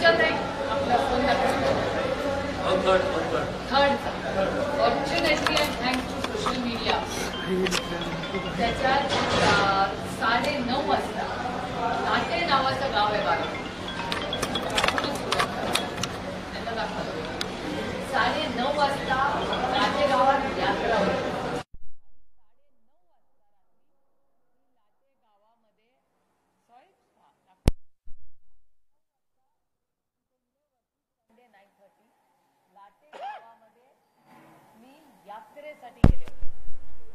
चल नाही आपला phone third fortunately and thanks to social media त्याच्यात 9:30 वाजता नाटे नावाचं गाव आहे बारा त्यांना दाखवलं 9:30 वाजता नाटे गावात यात्रा होती. लाटे गावामध्ये मी यात्रेसाठी गेले होते.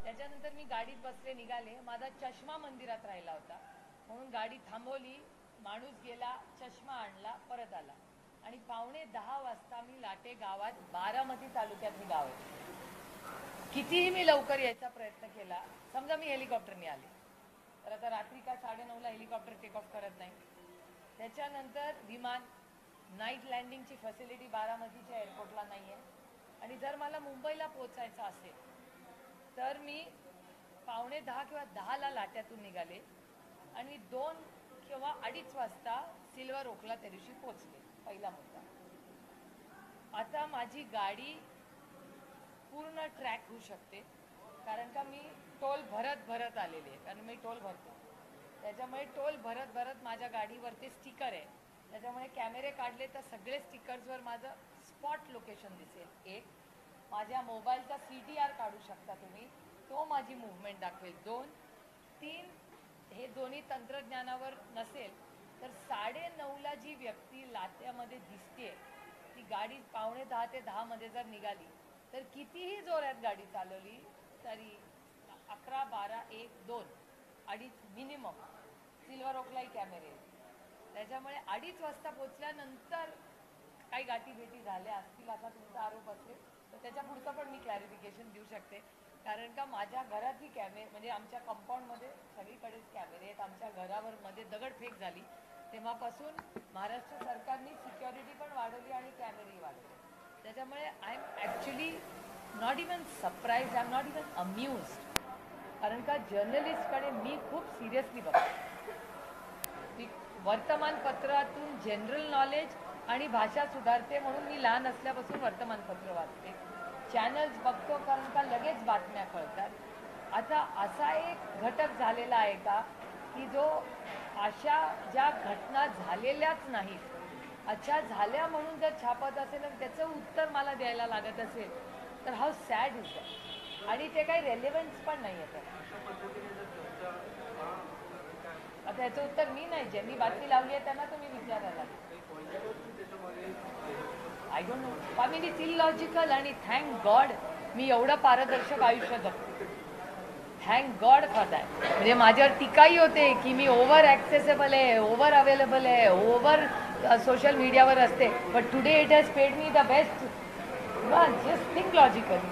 त्याच्यानंतर मी गाडीत बसले निघाले. माझा चष्मा मंदिरात राहिला होता म्हणून गाडी थांबवली. माणूस गेला, चष्मा आणला, परत आला आणि 9:45 वाजता मी लाटे गावात बारामती तालुक्यातली गाव आहे. कितीही मी लवकर यायचा प्रयत्न केला. समजा मी हेलिकॉप्टरने आले तर आता रात्री का 9:30ला हेलिकॉप्टर टेक ऑफ करत नाही. त्याच्यानंतर विमान नाईट लँडिंगची फॅसिलिटी बारामतीच्या एअरपोर्टला नाही आहे. आणि जर मला मुंबईला पोचायचं असेल तर मी 9:45 किंवा 10ला लाट्यातून निघाले आणि 2 किंवा 2:30 वाजता सिल्वर ओकला त्या दिवशी पोचले. पहिला मुद्दा. आता माझी गाडी पूर्ण ट्रॅक होऊ शकते कारण का मी टोल भरत आलेली आहे. कारण मी टोल भरतो त्याच्यामुळे टोल भरत माझ्या गाडीवरती स्टिकर आहे. त्याच्यामुळे कॅमेरे काढले तर सगळे स्टिकर्सवर माझं स्पॉट लोकेशन दिसेल. एक माझ्या मोबाईलचा CTR काढू शकता तुम्ही, तो माझी मूव्हमेंट दाखवेल. 2, 3 हे दोन्ही तंत्रज्ञानावर नसेल तर 9:30ला जी व्यक्ती लाट्यामध्ये दिसते ती गाडी 9:45 ते 10 मध्ये जर निघाली तर कितीही जोरात गाडी चालवली तरी 11, 12, 1, 2, 2:30 मिनिमम सिल्वर ओकलाही कॅमेरे. त्याच्यामुळे 2:30 वाजता पोचल्यानंतर काही गाठीभेटी झाल्या असतील असा तुमचा आरोप असेल तर त्याच्या पुढचं पण मी क्लॅरिफिकेशन देऊ शकते. कारण का माझ्या घरातही कॅमेरे म्हणजे आमच्या कंपाऊंडमध्ये सगळीकडेच कॅमेरे आहेत. आमच्या घरावर मध्ये दगडफेक झाली तेव्हापासून महाराष्ट्र सरकारने सिक्युरिटी पण वाढवली आणि कॅमेरेही वाढवले. त्याच्यामुळे I am actually not even surprise, I am not even amused. कारण का जर्नलिस्टकडे मी खूप सिरियसली बघतो. वर्तमानपत्रातून जनरल नॉलेज आणि भाषा सुधारते म्हणून मी लहान असल्यापासून वर्तमानपत्र वाचते. चॅनल्स बघतो कारण का लगेच बातम्या कळतात. आता असा एक घटक झालेला आहे का की जो अशा ज्या घटना झालेल्याच नाहीत अच्छा झाल्या म्हणून जर छापत असेल आणि त्याचं उत्तर मला द्यायला लागत असेल तर हाऊ सॅड इज दॅट. आणि ते काही रेलेव्हन्स पण नाही आहे. आता याचं उत्तर मी नाही, ज्यांनी बातमी लावली आहे त्यांना तुम्ही विचारायला. I don't know. I mean it's illogical. आणि थँक गॉड मी एवढं पारदर्शक आयुष्य जगते. Thank God for that. म्हणजे माझ्यावर टीकाही होते की मी ओव्हर ॲक्सेसेबल आहे, ओव्हर अवेलेबल आहे, ओव्हर सोशल मीडियावर असते. But today it has paid me the best. Just think logically.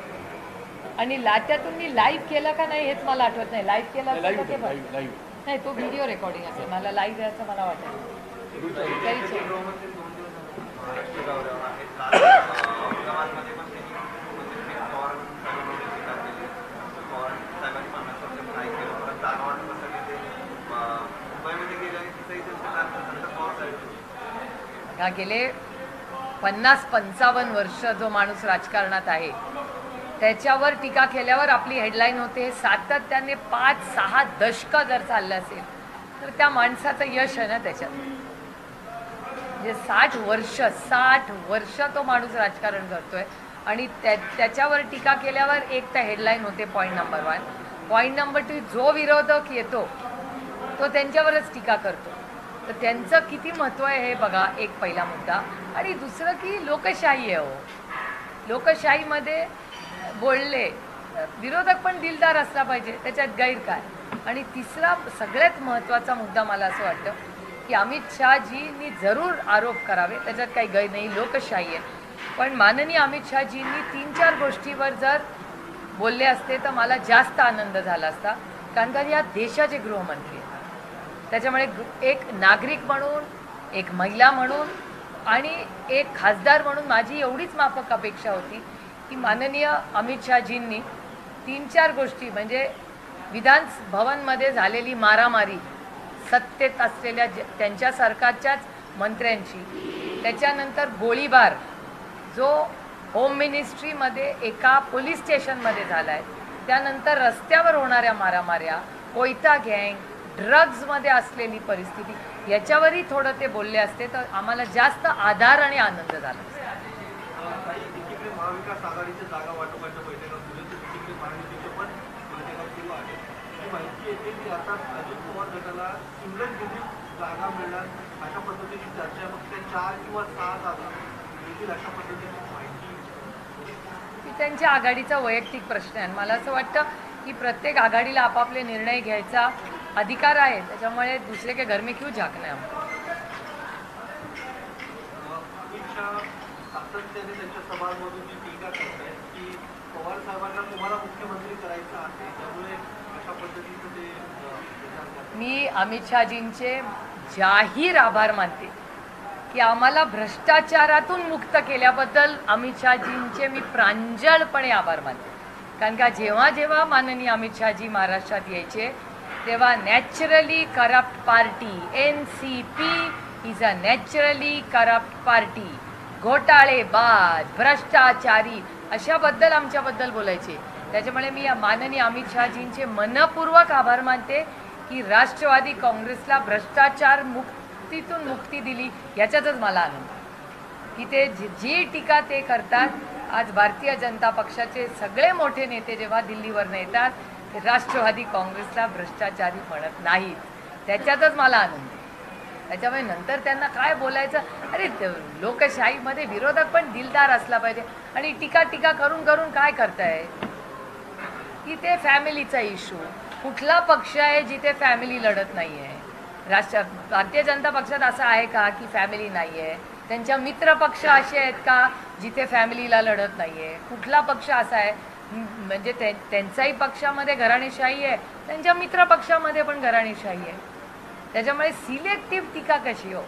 आणि लाट्यातून मी लाईव्ह केलं का नाही हेच मला आठवत नाही. लाईव्ह केलं नाही, तो व्हिडिओ रेकॉर्डिंग असेल. मला लाईव्ह आहे असं मला वाटतं. गेले 50-55 वर्ष जो माणूस राजकारणात आहे त्याच्यावर टीका केल्यावर आपली हेडलाईन होते. सातत्याने 5-6 दशकं जर चाललं असेल तर त्या माणसाचं यश आहे ना त्याच्यात. म्हणजे 60 वर्ष तो माणूस राजकारण करतोय आणि त्याच्यावर टीका केल्यावर एक तर हेडलाईन होते. Point number 1. पॉईंट नंबर 2, जो विरोधक येतो तो त्यांच्यावरच टीका करतो. तर त्यांचं किती महत्त्व आहे हे बघा. एक पहिला मुद्दा. आणि दुसरं की लोकशाही आहे. हो, लोकशाहीमध्ये बोलले विरोधक पण दिलदार असला पाहिजे, त्याच्यात गैर काय. आणि तिसरा सगळ्यात महत्त्वाचा मुद्दा मला असं वाटतं की अमित शहाजींनी जरूर आरोप करावे, त्याच्यात काही गैर नाही, लोकशाही आहे. पण माननीय अमित शहाजींनी 3-4 गोष्टीवर जर बोलले असते तर मला जास्त आनंद झाला असता. कारण का या देशाचे गृहमंत्री आहेत. त्याच्यामुळे एक नागरिक म्हणून, एक महिला म्हणून आणि एक खासदार म्हणून माझी एवढीच माफक अपेक्षा होती की माननीय अमित शहाजींनी 3-4 गोष्टी म्हणजे विधान भवनमध्ये झालेली मारामारी, सत्तेत असलेल्या त्यांच्या सरकारच्याच मंत्र्यांची, त्याच्यानंतर गोळीबार जो होम मिनिस्ट्रीमध्ये एका पोलीस स्टेशनमध्ये झाला आहे, त्यानंतर रस्त्यावर होणाऱ्या मारामाऱ्या, कोयता गँग, ड्रग्जमध्ये असलेली परिस्थिती, याच्यावरही थोडं ते बोलले असते तर आम्हाला जास्त आधार आणि आनंद झाला असता. महाविकास आघाडीच्या जागा वाटपाच्या बैठका महायुतीच्या पण बैठका सुरू आहे. ही माहिती येते की आता अजित पवार गटाला इंग्लंड जागा मिळणार अशा पद्धतीची चर्चा, मग त्या 4 किंवा 6 जागा मिळतील अशा पद्धतीची माहिती. त्यांच्या आघाडीचा वैयक्तिक प्रश्न आहे. मला असं वाटतं की प्रत्येक आघाडीला आपापले निर्णय घ्यायचा अधिकार आहे, त्याच्यामुळे दुसरे के घर में क्यों झाकना है हमको. अमित शहा सातत्याने त्यांच्या सभांमधून जी टीका करतायत की पवार साहेबांना तुम्हाला मुख्यमंत्री करायचं आहे, त्यामुळे अशा पद्धतीचं ते. मी अमित शहाजींचे जाहीर आभार मानते की आम्हाला भ्रष्टाचारातून मुक्त केल्याबद्दल अमित शहाजींचे मी प्रांजळपणे आभार मानते. कारण का जेव्हा जेव्हा माननीय अमित शहाजी महाराष्ट्रात यायचे तेव्हा naturally corrupt party, NCP is a naturally corrupt party, घोटाळेबाज, भ्रष्टाचारी अशाबद्दल आमच्याबद्दल बोलायचे. त्याच्यामुळे मी माननीय अमित शहाजींचे मनपूर्वक आभार मानते की राष्ट्रवादी काँग्रेसला भ्रष्टाचार मुक्तीतून मुक्ती दिली, याच्यातच मला आनंद की ते जी टीका ते करतात. आज भारतीय जनता पक्षाचे सगळे मोठे नेते जेव्हा दिल्लीवरनं येतात ते राष्ट्रवादी काँग्रेसला भ्रष्टाचारी म्हणत नाहीत, त्याच्यातच मला आनंद. त्याच्यामुळे नंतर त्यांना काय बोलायचं, अरे लोकशाहीमध्ये विरोधक पण दिलदार असला पाहिजे. आणि टीका करून करून काय करताय की ते फॅमिलीचा इश्यू. कुठला पक्ष आहे जिथे फॅमिली लढत नाही आहे? भारतीय जनता पक्षात असं आहे का की फॅमिली नाही आहे? त्यांच्या मित्र पक्ष असे आहेत का जिथे फॅमिलीला लढत नाही आहे? कुठला पक्ष असा आहे म्हणजे त्यांचाही पक्षामध्ये घराणेशाही आहे, त्यांच्या मित्र पक्षामध्ये पण घराणेशाही आहे. त्याच्यामुळे सिलेक्टिव्ह टीका कशी हो,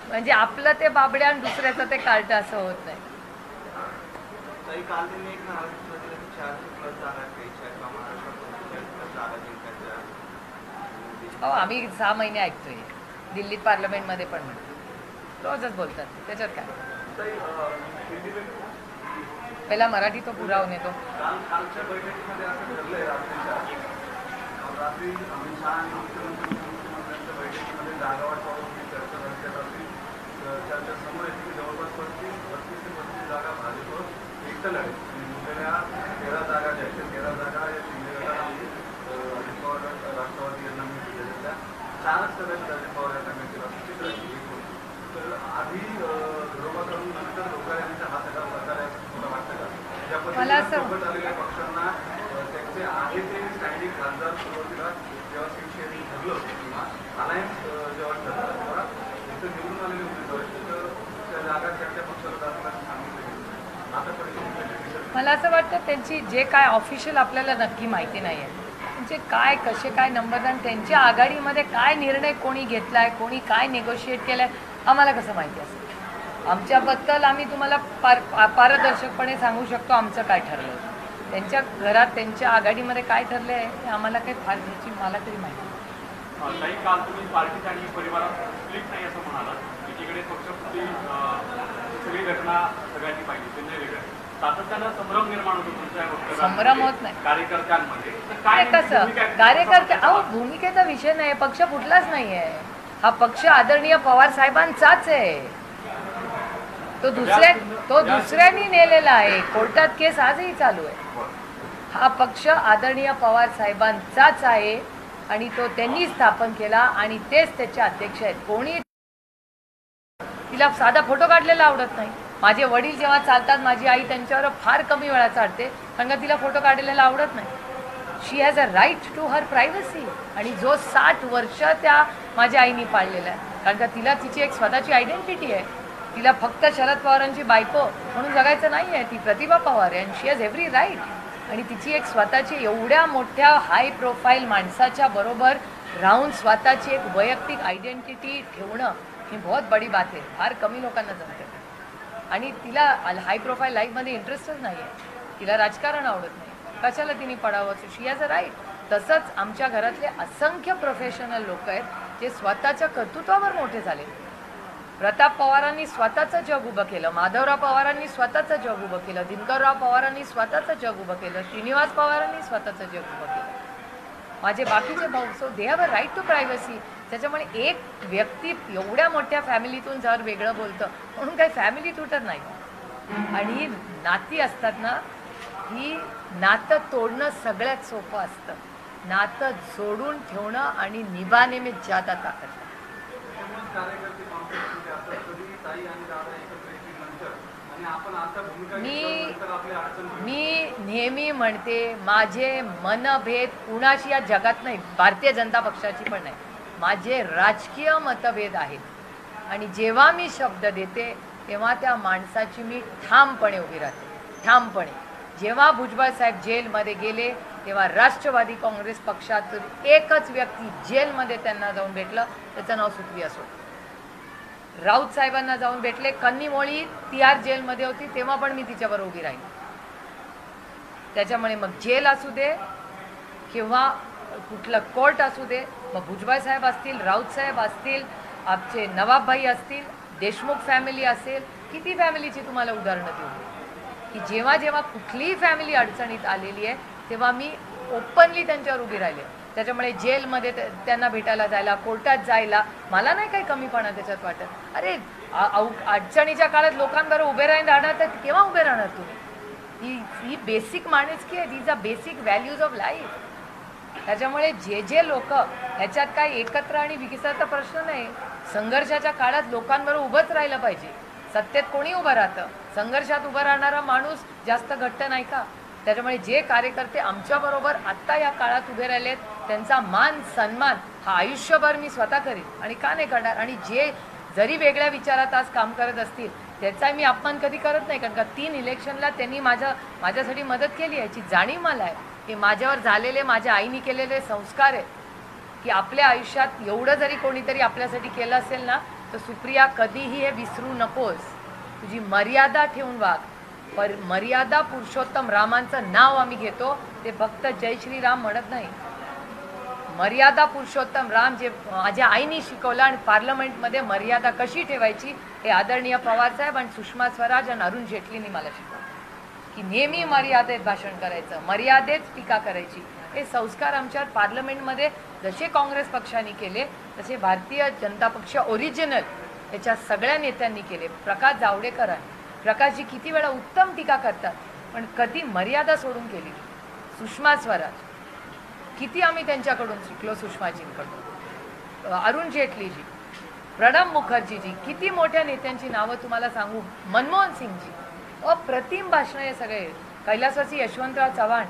म्हणजे आपलं ते बाबड्या आणि दुसऱ्याचं ते कार्ट असं होत नाही. हो, आम्ही 6 महिने ऐकतोय, दिल्लीत पार्लमेंटमध्ये पण म्हणतो, रोजच बोलतात. त्याच्यात काय, पहिला मराठी तो पुरावून येतो. मला असं मला असं वाटतं त्यांची जे काय ऑफिशियल आपल्याला नक्की माहिती नाही आहे, म्हणजे काय कसे काय नंबर आणि त्यांच्या आघाडीमध्ये काय निर्णय कोणी घेतलाय, कोणी काय नेगोशिएट केलाय, आम्हाला कसं माहिती असेल? आमच्याबद्दल आम्ही तुम्हाला पारदर्शकपणे सांगू शकतो आमचं काय ठरलं. त्यांच्या घरात त्यांच्या आघाडीमध्ये काय ठरलं आहे हे आम्हाला काही फार त्याची मला तरी माहिती नाही. काही काल तुम्ही पार्टीत आणि परिवारात स्प्लिट नाही असं म्हणाला, एकीकडे पक्षाप्रती सगळी घटना सगळ्यांनी पाहिजे, त्यांनी वेगळं सातत्यानं संभ्रम निर्माण होतो तुमच्या संभ्रम होत नाही कार्यकर्त्यांमध्ये. काय कसं कार्यकर्ते, अहो भूमिकेचा विषय नाही, पक्ष फुटलाच नाही आहे. हा पक्ष आदरणीय पवार साहेबांचाच आहे, तो दुसऱ्यांनी नेलेला आहे. कोर्टात केस आजही चालू आहे. हा पक्ष आदरणीय पवार साहेबांचाच आहे आणि तो त्यांनी स्थापन केला आणि तेच त्याचे अध्यक्ष आहेत. कोणी तिला साधा फोटो काढलेला आवडत नाही. माझे वडील जेव्हा चालतात माझी आई त्यांच्यावर फार कमी वेळा चालते कारण का तिला फोटो काढलेला आवडत नाही. She has a right to her privacy आणि जो 60 वर्ष त्या माझ्या आईनी पाळलेला आहे. कारण का तिला तिची एक स्वतःची आयडेंटिटी आहे. तिला फक्त शरद पवारांची बायको म्हणून जगायचं नाही आहे. ती प्रतिभा पवार आहे आणि शी हॅज एव्हरी राईट. आणि तिची एक स्वतःची एवढ्या मोठ्या हाय प्रोफाईल माणसाच्या बरोबर राहून स्वतःची एक वैयक्तिक आयडेंटिटी ठेवणं ही बहुत बडी बात आहे. फार कमी लोकांना जमते. आणि तिला हाय प्रोफाईल लाईफमध्ये इंटरेस्टच नाही आहे. तिला राजकारण आवडत नाही. कशाला तिने पडावं? शी हॅज अ राईट. तसंच आमच्या घरातले असंख्य प्रोफेशनल लोक आहेत जे स्वतःच्या कर्तृत्वावर मोठे झाले. प्रताप पवारांनी स्वतःचं जग उभं केलं, माधवराव पवारांनी स्वतःचं जग उभं केलं, दिनकरराव पवारांनी स्वतःचं जग उभं केलं, श्रीनिवास पवारांनी स्वतःचं जग उभं केलं. माझे बाकीचे भाऊ, so they have a right to privacy. त्याच्यामुळे एक व्यक्ती एवढ्या मोठ्या फॅमिलीतून जर वेगळं बोलतं म्हणून काही फॅमिली तुटत नाही. आणि ही नाती असतात ना, ही नातं तोडणं सगळ्यात सोपं असतं. नातं जोडून ठेवणं आणि निभाने में ज्यादा ताकद आहे. मी नेहमी म्हणते, माझे मनभेद कुणाशी या जगात नाही, भारतीय जनता पक्षाची पण नाही, माझे राजकीय मतभेद आहेत. आणि जेव्हा मी शब्द देते तेव्हा त्या माणसाची मी ठामपणे उभी राहते, ठामपणे. जेव्हा भुजबळ साहेब जेलमध्ये गेले तेव्हा राष्ट्रवादी काँग्रेस पक्षातून एकच व्यक्ती जेलमध्ये त्यांना जाऊन भेटलं, त्याचं नाव सुप्रिया सुळे. राऊत साहेबांना जाऊन भेटले, कन्नीमोळी तिहार जेलमध्ये होती तेव्हा पण मी तिच्यावर उभी राहील. त्याच्यामुळे मग जेल असू दे किंवा कुठलं कोर्ट असू दे, मग भुजबळ साहेब असतील, राऊत साहेब असतील, आमचे नवाबभाई असतील, देशमुख फॅमिली असेल, किती फॅमिलीची तुम्हाला उदाहरणं देऊ की जेव्हा जेव्हा कुठलीही फॅमिली अडचणीत आलेली आहे तेव्हा मी ओपनली त्यांच्यावर उभी राहिले. त्याच्यामुळे जेलमध्ये त्यांना भेटायला जायला, कोर्टात जायला मला नाही काही कमीपणा त्याच्यात वाटत. अरे अडचणीच्या काळात लोकांबरोबर उभे राहणार तर केव्हा उभे राहणार तुम्ही? ही बेसिक माणुसकी आहे, these are basic values of life. त्याच्यामुळे जे लोक ह्याच्यात काय एकत्र आणि विकासाचा प्रश्न नाही, संघर्षाच्या काळात लोकांबरोबर उभंच राहिलं पाहिजे. सत्तेत कोणी उभं राहतं, संघर्षात उभं राहणारा माणूस जास्त घट्ट नाही का? त्याच्यामुळे जे कार्यकर्ते आमच्याबरोबर आत्ता या काळात उभे राहिलेत त्यांचा मान सन्मान हा आयुष्यभर मी स्वतः करीन आणि का नाही करणार. आणि जे जरी वेगळ्या विचारात आज काम करत असतील त्याचा मी अपमान कधी करत नाही, कारण का 3 इलेक्शनला त्यांनी माझ्यासाठी मदत केली, याची जाणीव मला आहे. हे माझ्यावर झालेले, माझ्या आईने केलेले संस्कार आहेत की आपल्या आयुष्यात एवढं जरी कोणीतरी आपल्यासाठी केलं असेल ना तर सुप्रिया कधीही हे विसरू नकोस. तुझी मर्यादा ठेवून वाग. मर्यादा पुरुषोत्तम रामांचं नाव आम्ही घेतो, ते फक्त जय श्रीराम म्हणत नाही. मर्यादा पुरुषोत्तम राम जे माझ्या आईने शिकवलं आणि पार्लमेंटमध्ये मर्यादा कशी ठेवायची हे आदरणीय पवारसाहेब आणि सुषमा स्वराज आणि अरुण जेटलींनी मला शिकवलं की नेहमी मर्यादेत भाषण करायचं, मर्यादेत टीका करायची. हे संस्कार आमच्या पार्लमेंटमध्ये जसे काँग्रेस पक्षाने केले तसे भारतीय जनता पक्ष ओरिजिनल याच्या सगळ्या नेत्यांनी केले. प्रकाश जावडेकर प्रकाशजी किती वेळा उत्तम टीका करतात पण कधी मर्यादा सोडून केली. सुषमा स्वराज किती आम्ही त्यांच्याकडून शिकलो, सुषमाजींकडून. अरुण जेटलीजी, प्रणब मुखर्जीजी, किती मोठ्या नेत्यांची नावं तुम्हाला सांगू, मनमोहन सिंगजी, अप्रतिम भाषणं हे सगळे. कैलासवासी यशवंतराव चव्हाण,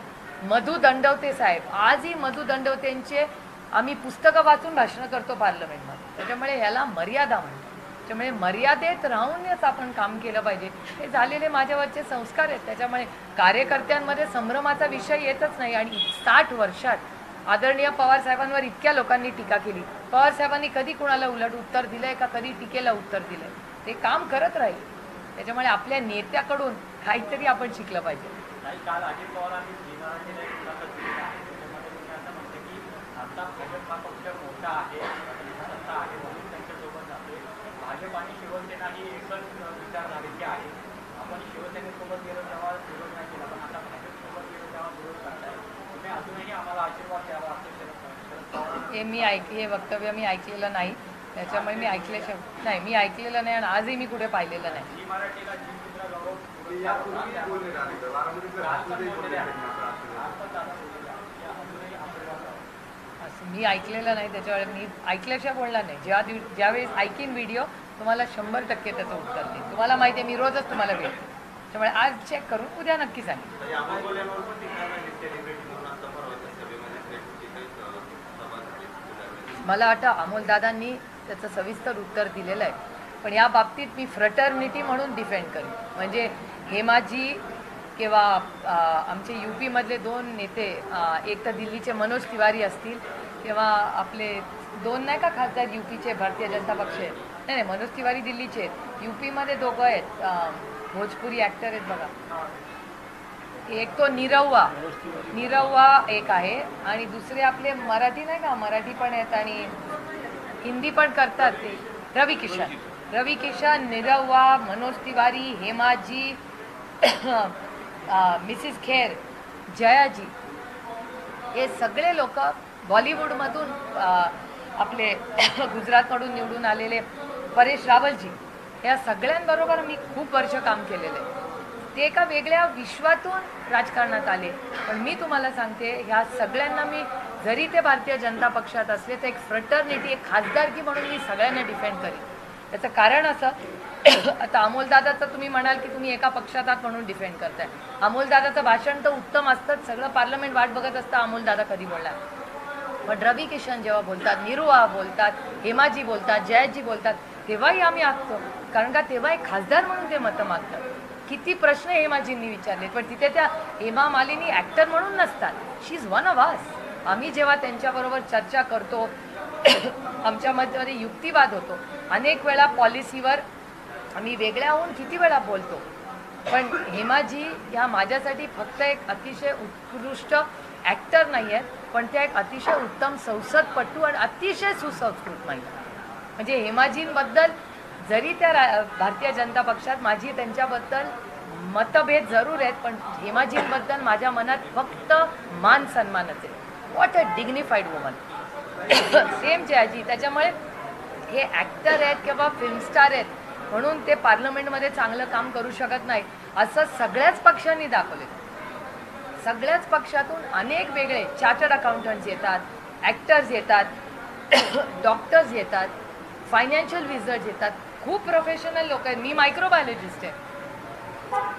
मधु दंडवते साहेब, आजही मधु दंडवतेंचे आम्ही पुस्तकं वाचून भाषणं करतो पार्लमेंटमध्ये. त्याच्यामुळे ह्याला मर्यादा म्हणतात. त्यामुळे मर्यादेत राहूनच आपण काम केलं पाहिजे. हे झालेले माझ्यावरचे संस्कार आहेत. त्याच्यामुळे कार्यकर्त्यांमध्ये संभ्रमाचा विषय येतच नाही. आणि 60 वर्षात आदरणीय पवार साहेबांवर इतक्या लोकांनी टीका केली, पवार साहेबांनी कधी कुणाला उलट उत्तर दिलंय का, कधी टीकेला उत्तर दिलंय? ते काम करत राहील. त्याच्यामुळे आपल्या नेत्याकडून काहीतरी आपण शिकलं पाहिजे. काल अजित पवारांनी आता भाजप हा पक्ष मोठा आहे, सत्ता आहे म्हणून त्यांच्यासोबत जाते. भाजप आणि शिवसेना ही एकच विचारधारेची आहे. आपण शिवसेनेसोबत गेलो तेव्हा विरोध नाही केला, पण आता भाजपसोबत गेलो तेव्हा विरोध करताय. तुम्ही अजूनही आम्हाला आशीर्वाद द्यावा असं शरद पवार. हे वक्तव्य मी ऐकलेलं नाही. त्याच्यामुळे मी मी ऐकलेलं नाही आणि आजही मी कुठे पाहिलेलं नाही. जी मराठीला जीवचित्र गौरव मी ऐकलेलं नाही. त्याच्यामुळे मी ऐकल्याशिवाय बोलणार नाही. ज्यावेळेस ऐकीन व्हिडिओ तुम्हाला 100% त्याचं उत्तर देईन. तुम्हाला माहिती आहे मी रोजच तुम्हाला भेटते. त्यामुळे आज चेक करून उद्या नक्की सांगेन. मला वाटतं अमोलदादांनी त्याचं सविस्तर उत्तर दिलेलं आहे. पण या बाबतीत मी फ्रटर्निटी म्हणून डिफेंड करेन. म्हणजे हेमाजी किंवा आमचे UP मधले 2 नेते, एक तर दिल्लीचे मनोज तिवारी असतील किंवा आपले 2 नाही का खासदार UPचे भारतीय जनता पक्ष आहेत. नाही, मनोज तिवारी दिल्लीचे आहेत. UPमध्ये 2 आहेत भोजपुरी ॲक्टर आहेत बघा. एक तो निरव्वा एक आहे आणि दुसरे आपले मराठी नाही का, मराठी पण आहेत आणि हिंदी पण करतात ते रवी किशन. रवी किशन, निरव्वा, मनोज तिवारी, हेमाजी, मिसिस खेर, जयाजी, हे सगळे लोक बॉलिवूडमधून आपले गुजरातमधून निवडून आलेले परेश रावलजी, या सगळ्यांबरोबर मी खूप वर्ष काम केलेलं आहे. ते एका वेगळ्या विश्वातून राजकारणात आले. पण मी तुम्हाला सांगते, ह्या सगळ्यांना मी, जरी ते भारतीय जनता पक्षात असले, तर एक फ्रटर्निटी, एक खासदारकी म्हणून मी सगळ्यांना डिफेंड करीन. त्याचं कारण असं, आता अमोलदादाचं तुम्ही म्हणाल की तुम्ही एका पक्षात आहात म्हणून डिफेंड करताय. अमोलदादाचं भाषण तर उत्तम असतंच, सगळं पार्लमेंट वाट बघत असतं अमोलदादा कधी बोलणार. पण रवी किशन जेव्हा बोलतात, निरुआ बोलतात, हेमाजी बोलतात, जयाजी बोलतात, तेव्हाही आम्ही आखतो. कारण का तेव्हा एक खासदार म्हणून ते मतं मागतात. किती प्रश्न हेमाजींनी विचारले, पण तिथे त्या हेमा मालिनी ॲक्टर म्हणून नसतात. शी इज वन ऑफ अस. आम्ही जेव्हा त्यांच्याबरोबर चर्चा करतो, आमच्यामध्ये युक्तिवाद होतो, अनेक वेळा पॉलिसीवर आम्ही वेगळ्या होऊन किती वेळा बोलतो. पण हेमाजी ह्या माझ्यासाठी फक्त एक अतिशय उत्कृष्ट ॲक्टर नाही आहेत, पण त्या एक अतिशय उत्तम संसदपटू आणि अतिशय सुसंस्कृत महिला. म्हणजे हेमाजींबद्दल जरी त्या भारतीय जनता पक्षात माझी त्यांच्याबद्दल मतभेद जरूर आहेत, पण हेमाजींबद्दल माझ्या मनात फक्त मान सन्मानच आहे. What a dignified woman. Same Jayaji. त्याच्यामुळे हे ॲक्टर आहेत किंवा फिल्मस्टार आहेत म्हणून ते पार्लमेंटमध्ये चांगलं काम करू शकत नाही, असं सगळ्याच पक्षांनी दाखवले. सगळ्याच पक्षातून अनेक वेगळे चार्टर्ड अकाउंटंट्स येतात, ॲक्टर्स येतात, डॉक्टर्स येतात, फायनान्शियल विझर्ड्स येतात, खूप प्रोफेशनल लोक आहेत. मी मायक्रोबायोलॉजिस्ट आहे.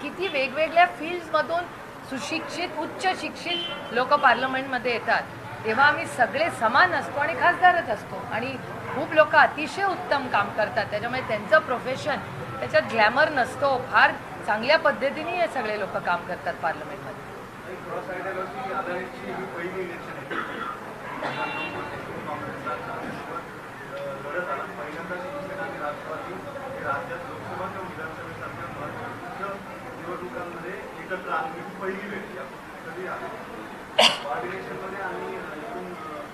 किती वेगवेगळ्या फील्ड्समधून सुशिक्षित, उच्च शिक्षित लोक पार्लमेंटमध्ये येतात. तेव्हा आम्ही सगळे समान असतो आणि खासदारच असतो. आणि खूप लोक अतिशय उत्तम काम करतात. त्याच्यामुळे त्यांचं प्रोफेशन, त्याच्यात ग्लॅमर नसतो. फार चांगल्या पद्धतीने हे सगळे लोक काम करतात पार्लमेंटमध्ये.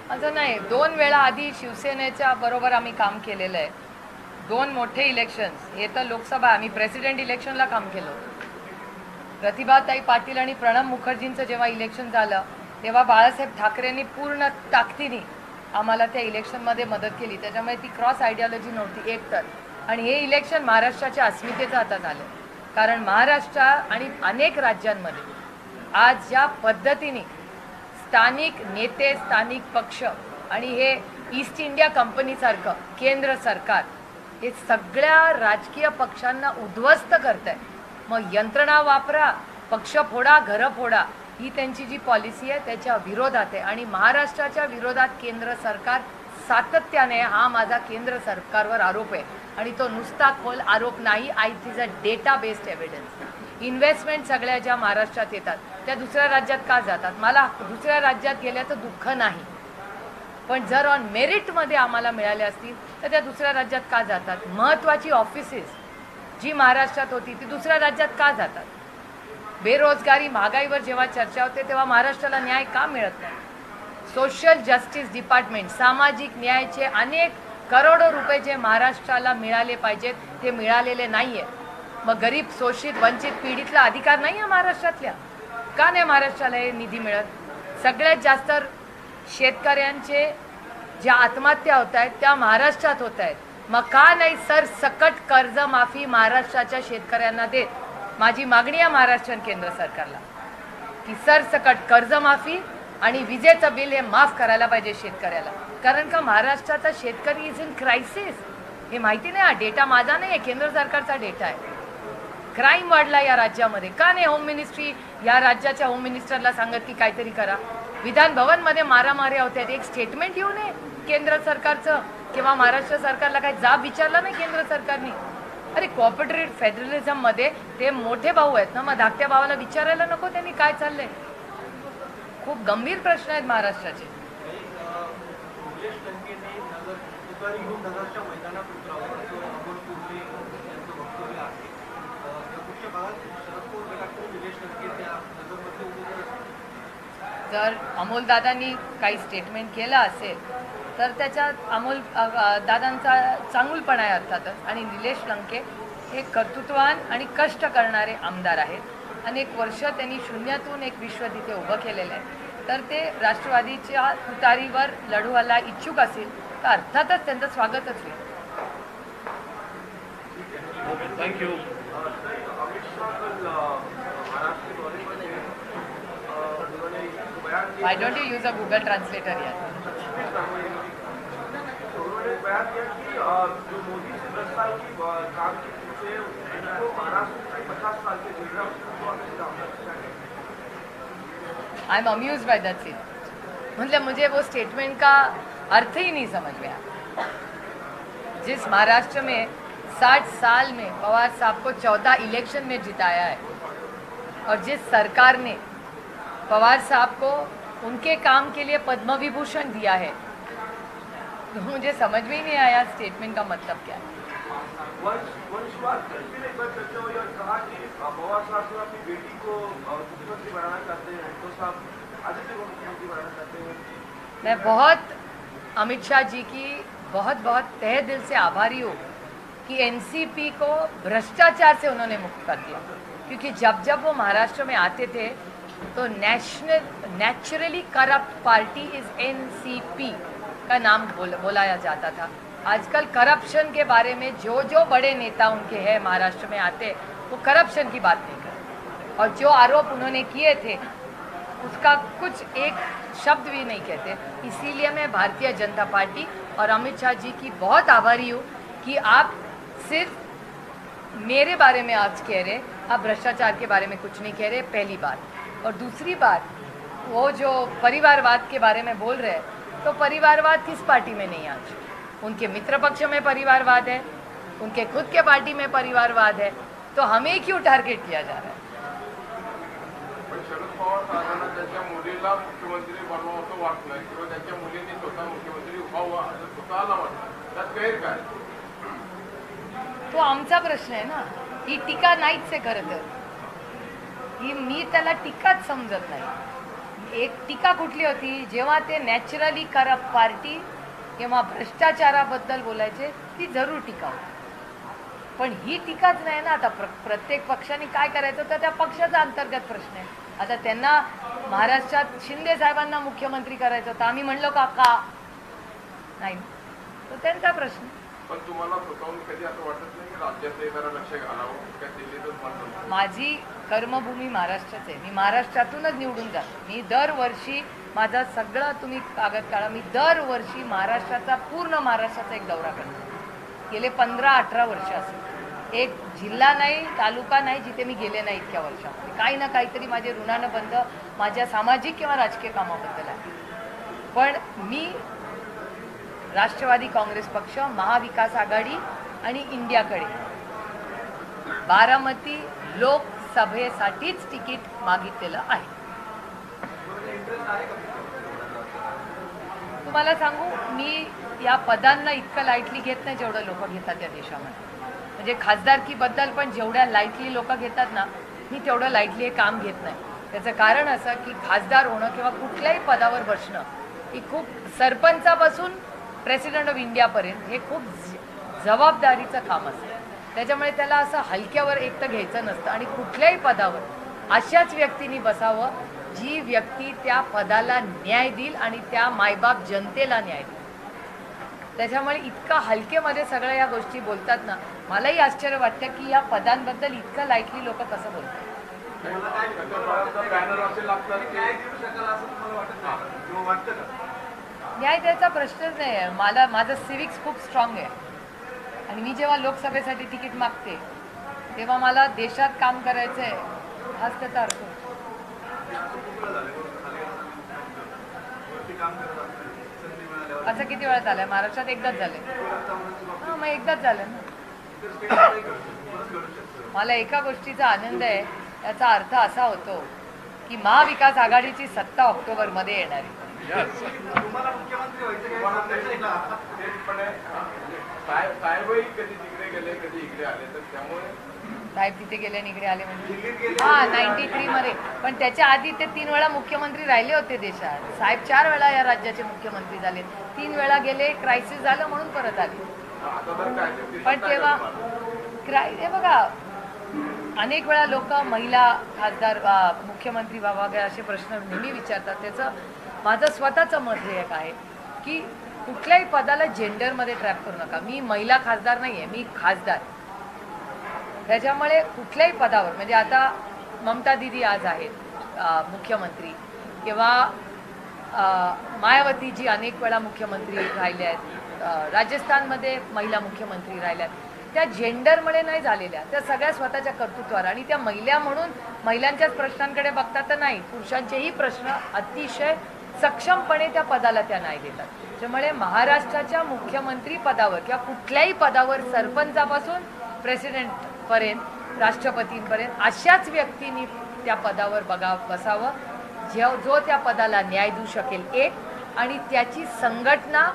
असं नाही, 2 वेळा आधी शिवसेनेच्या बरोबर आम्ही काम केलेलं आहे. 2 मोठे इलेक्शन्स. हे तर लोकसभा, आम्ही प्रेसिडेंट इलेक्शनला काम केलं. प्रतिभाताई पाटील आणि प्रणब मुखर्जींचं जेव्हा इलेक्शन झालं तेव्हा बाळासाहेब ठाकरेंनी पूर्ण ताकदीने आम्हाला त्या इलेक्शनमध्ये मदत केली. त्याच्यामुळे ती क्रॉस आयडियोलॉजी नव्हती एक तर. आणि हे इलेक्शन महाराष्ट्राच्या अस्मितेचं हातात आलं. कारण महाराष्ट्र आणि अनेक राज्यांमध्ये आज ज्या पद्धतीने स्थानिक नेते, स्थानिक पक्ष आणि हे ईस्ट इंडिया कंपनीसारखं केंद्र सरकार हे सगळ्या राजकीय पक्षांना उद्ध्वस्त करत आहे. मग यंत्रणा वापरा, पक्ष फोडा, घरं फोडा, ही त्यांची जी पॉलिसी आहे त्याच्या विरोधात आहे. आणि महाराष्ट्राच्या विरोधात केंद्र सरकार सातत्याने, हा माझा केंद्र सरकारवर आरोप आहे आणि तो नुसता खोल आरोप नाही, it is a data based evidence. Investment सगळ्या ज्या महाराष्ट्रात येतात त्या दुसऱ्या राज्यात का जातात? मला दुसऱ्या राज्यात गेल्याचं दुःख नाही, पण जर ऑन मेरिटमध्ये आम्हाला मिळाले असतील तर त्या दुसऱ्या राज्यात का जातात? महत्त्वाची ऑफिसेस जी महाराष्ट्रात होती ती दुसऱ्या राज्यात का जातात? बेरोजगारी, महागाईवर जेव्हा चर्चा होते तेव्हा महाराष्ट्राला न्याय का मिळत नाही? सोशल जस्टिस डिपार्टमेंट, सामाजिक न्यायाचे अनेक करोडो रुपये जे महाराष्ट्राला मिळाले पाहिजेत ते मिळालेले नाही आहे. मग गरीब, शोषित, वंचित, पीडितला अधिकार नाही आहे महाराष्ट्रातल्या? का नाही महाराष्ट्राला हे निधी मिळत? सगळ्यात जास्त शेतकऱ्यांचे ज्या आत्महत्या होत आहेत त्या महाराष्ट्रात होत आहेत. मग का नाही सरसकट कर्जमाफी महाराष्ट्राच्या शेतकऱ्यांना देत? माझी मागणी आहे महाराष्ट्र केंद्र सरकारला की सरसकट कर्जमाफी आणि विजेचं बिल हे माफ करायला पाहिजे शेतकऱ्याला. कारण का महाराष्ट्राचा शेतकरी इज इन क्रायसिस. हे माहिती नाही, हा डेटा माझा नाही आहे, केंद्र सरकारचा डेटा आहे. क्राईम वाढला या राज्यामध्ये. का नाही होम मिनिस्ट्री या राज्याच्या होम मिनिस्टरला सांगत की काहीतरी करा? विधान भवनमध्ये मारामाऱ्या होत्या, एक स्टेटमेंट येऊ नये केंद्र सरकारचं किंवा महाराष्ट्र सरकारला काही जाब विचारला नाही केंद्र सरकारने? अरे कोऑपरेटिव्ह फेडरलिझममध्ये ते मोठे भाऊ आहेत ना, मग धाकट्या भावाला विचारायला नको त्यांनी काय चाललंय? खूप गंभीर प्रश्न आहेत महाराष्ट्राचे. जर अमोलदादांनी काही स्टेटमेंट केलं असेल तर त्याच्यात अमोल दादांचा चांगुलपणा आहे अर्थातच. आणि निलेश लंके हे कर्तृत्ववान आणि कष्ट करणारे आमदार आहेत. अनेक वर्ष त्यांनी शून्यातून एक विश्व तिथे उभं केलेलं आहे. तर ते राष्ट्रवादीच्या तुतारीवर लढवायला इच्छुक असेल तर अर्थातच त्यांचं स्वागतच होईल. थँक्यू. अमित शाह कल महाराष्ट्र के दौरे पर थे. उन्होंने बयान दिया. Why don't you use a Google translator यार. उन्होंने बयान दिया कि जो मोदी से 10 साल की काम की से उनको महाराष्ट्र से 50 साल के Gujarat I am amuse by that scene. मतलब मुझे वो स्टेटमेंट का अर्थ ही नहीं समझ में आया. जिस महाराष्ट्र में 60 साल में पवार साहब को 14 इलेक्शन में जिताया है और जिस सरकार ने पवार साहब को उनके काम के लिए पद्म विभूषण दिया है, तो मुझे समझ में ही नहीं आया स्टेटमेंट का मतलब क्या है. वंशवाद पर भी एक बार चर्चा हुई और कहा कि पवार साहब जो अपनी बेटी को मुख्यमंत्री बनाना चाहते हैं तो साहब आदित्य को मुख्यमंत्री बनाना चाहते हैं. मैं बहुत अमित शाह जी की बहुत बहुत तहे दिल से आभारी हूँ कि एनसीपी को भ्रष्टाचार से उन्होंने मुक्त कर दिया. क्योंकि जब जब वो महाराष्ट्र में आते थे तो naturally corrupt party is NCP का नाम बोलाया जाता था. आजकल करप्शन के बारे में जो जो बड़े नेता उनके हैं महाराष्ट्र में आते वो करप्शन की बात नहीं करते और जो आरोप उन्होंने किए थे उसका कुछ एक शब्द भी नहीं कहते. इसीलिए मैं भारतीय जनता पार्टी और अमित शाह जी की बहुत आभारी हूँ कि आप सिर्फ मेरे बारे में आज कह रहे, आप भ्रष्टाचार के बारे में कुछ नहीं कह रहे. पहली बात. और दूसरी बात, वो जो परिवारवाद के बारे में बोल रहे हैं तो परिवारवाद किस पार्टी में नहीं. आज उनके मित्र पक्ष में परिवारवाद है, उनके खुद के पार्टी में परिवारवाद है, तो हमें क्यों टारगेट किया जा रहा है. शरद पवार साहेबांना त्यांच्या मुलीला मुख्यमंत्री बनावं असं वाटलं किंवा त्यांच्या मुलींनी स्वतः मुख्यमंत्री व्हावं असं स्वतःला वाटलं, त्यात गैर काय. तो आमचा प्रश्न आहे ना. ही टीका नाहीच आहे खरं तर. ही मी त्याला टीकाच समजत नाही. एक टीका कुठली होती जेव्हा ते नॅचरली करप्ट पार्टी किंवा भ्रष्टाचाराबद्दल बोलायचे, ती जरूर टीका होती. पण ही टीकाच नाही ना. आता प्रत्येक पक्षाने काय करायचं तर त्या पक्षाचा अंतर्गत प्रश्न आहे. आता त्यांना महाराष्ट्रात शिंदे साहेबांना मुख्यमंत्री करायचं होतं, आम्ही म्हणलो का नाही, तो त्यांचा प्रश्न. पण तुम्हाला स्वतःहून कधी असं वाटत नाही की राज्यातले जरा लक्ष घालावं काय दिल्लीतच म्हणतो. माझी कर्मभूमी महाराष्ट्राच आहे. मी महाराष्ट्रातूनच निवडून जातो. मी दरवर्षी माझा सगळा तुम्ही कागद काढा, मी दरवर्षी महाराष्ट्राचा पूर्ण महाराष्ट्राचा एक दौरा करतो. गेले 15-18 वर्ष असेल. एक जिल्हा नाही, तालुका नाही जिथे मी गेले नाही इतक्या वर्षामध्ये. काही ना काहीतरी माझे ऋणानं बंध माझ्या सामाजिक किंवा राजकीय कामाबद्दल आहे. पण मी राष्ट्रवादी काँग्रेस पक्ष, महाविकास आघाडी आणि इंडियाकडे बारामती लोकसभेसाठीच तिकीट मागितलेलं आहे. तुम्हाला सांगू, मी या पदांना इतकं लाईटली घेत नाही जेवढं लोक घेतात या देशामध्ये. म्हणजे खासदारकीबद्दल पण जेवढ्या लाईटली लोक घेतात ना, मी तेवढं लाईटली हे काम घेत नाही. त्याचं कारण असं की खासदार होणं किंवा कुठल्याही पदावर बसणं ही खूप, सरपंचापासून प्रेसिडेंट ऑफ इंडियापर्यंत हे खूप जबाबदारीचं काम असतं. त्याच्यामुळे त्याला असं हलक्यावर एक तर घ्यायचं नसतं. आणि कुठल्याही पदावर अशाच व्यक्तींनी बसावं जी व्यक्ती त्या पदाला न्याय देईल आणि त्या मायबाप जनतेला न्याय देईल. त्याच्यामुळे इतका हलकेमध्ये सगळ्या या गोष्टी बोलतात ना, मलाही आश्चर्य वाटतं की या पदांबद्दल इतकं लाईटली लोक कसं बोलतात. न्याय द्यायचा प्रश्नच नाही आहे. माझं सिव्हिक्स खूप स्ट्रॉंग आहे. आणि मी जेव्हा लोकसभेसाठी तिकीट मागते तेव्हा मला देशात काम करायचं आहे, हाच त्याचा अर्थ. असं किती वेळा झालंय महाराष्ट्रात? एकदाच झालंय. हां, मग एकदाच झालं ना. मला एका गोष्टीचा आनंद आहे. याचा अर्थ असा होतो की महाविकास आघाडीची सत्ता ऑक्टोबरमध्ये येणार आहे. साहेबही कधी तिकडे गेले कधी इकडे आले, तर त्यामुळे साहेब तिथे गेले आणि इकडे आले म्हणजे दिल्लीत गेले. हा 93 मध्ये. पण त्याच्या आधी ते 3 वेळा मुख्यमंत्री राहिले होते देशात. साहेब 4 वेळा या राज्याचे मुख्यमंत्री झाले. 3 वेळा गेले, क्रायसिस झालं म्हणून परत आले. आता तर काय ते पण तेव्हा हे बघा, अनेक वेळा लोक महिला खासदार मुख्यमंत्री व्हावा काय असे प्रश्न नेहमी विचारतात. त्याचं माझं स्वतःचं मत हे एक आहे की कुठल्याही पदाला जेंडरमध्ये ट्रॅप करू नका. मी महिला खासदार नाही आहे, मी खासदार. त्याच्यामुळे कुठल्याही पदावर म्हणजे आता ममता दिदी आज आहेत मुख्यमंत्री, किंवा मायावती जी अनेक वेळा मुख्यमंत्री राहिल्या आहेत, राजस्थानमध्ये महिला मुख्यमंत्री राहिल्या आहेत. त्या जेंडरमुळे नाही झालेल्या, त्या सगळ्या स्वतःच्या कर्तृत्वावर. आणि त्या महिला म्हणून महिलांच्याच प्रश्नांकडे बघतात तर नाही, पुरुषांचेही प्रश्न अतिशय सक्षमपणे त्या पदाला त्या न्याय देतात. त्यामुळे महाराष्ट्राच्या मुख्यमंत्री पदावर किंवा कुठल्याही पदावर सरपंचापासून प्रेसिडेंटपर्यंत राष्ट्रपतींपर्यंत अशाच व्यक्तींनी त्या पदावर बसावं जो त्या पदाला न्याय देऊ शकेल एक, आणि त्याची संघटना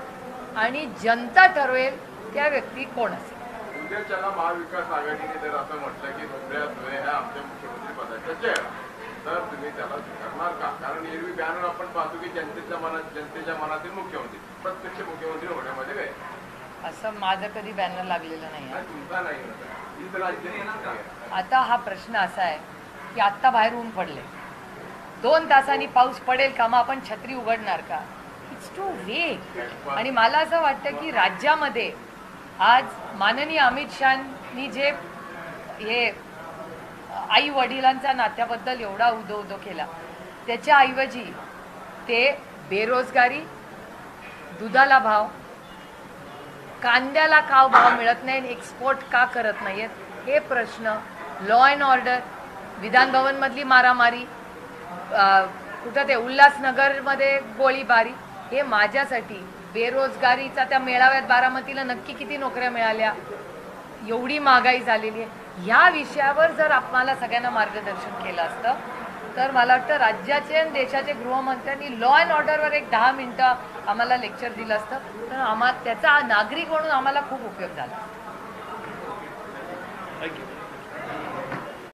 आणि जनता ठरवेल त्या व्यक्ती कोण असेल. उद्याच्याला महाविकास आघाडीने जर असं म्हटलं की धोंबऱ्या धुळे ह्या आमच्या मुख्यमंत्री पदाच्या चेहरा, तर तुम्ही त्याला स्वीकारणार का? कारण एरवी बॅनर आपण पाहतो की जनतेच्या मनातील मुख्यमंत्री, प्रत्यक्ष मुख्यमंत्री होण्यामध्ये काय असं माझं कधी बॅनर लागलेलं नाही आहे. तुमचा नाही होता. ही तर राज्य आता हा प्रश्न असा आहे की आत्ता बाहेर ऊन पडले, 2 तासांनी पाऊस पडेल का, मग आपण छत्री उघडणार का? इट्स टू वेग. आणि मला असं वाटतं की राज्यामध्ये आज माननीय अमित शहानी जे हे आई वडिलांच्या नात्याबद्दल एवढा उदो केला, त्याच्याऐवजी ते बेरोजगारी, दुधाला भाव, कांद्याला का भाव मिळत नाही, एक्सपोर्ट का करत नाहीत, हे प्रश्न, लॉ अँड ऑर्डर, विधान भवनमधली मारामारी, कुठं ते उल्हासनगरमध्ये गोळीबारी, हे माझ्यासाठी बेरोजगारीचा त्या मेळाव्यात बारामतीला नक्की किती नोकऱ्या मिळाल्या, एवढी महागाई झालेली आहे, ह्या विषयावर जर आम्हाला सगळ्यांना मार्गदर्शन केलं असतं तर मला वाटतं राज्याचे आणि देशाचे गृहमंत्र्यांनी लॉ अँड ऑर्डरवर एक 10 मिनिटं आम्हाला लेक्चर दिलं असतं, तर त्याचा नागरिक म्हणून आम्हाला खूप उपयोग झाला. थँक्यू.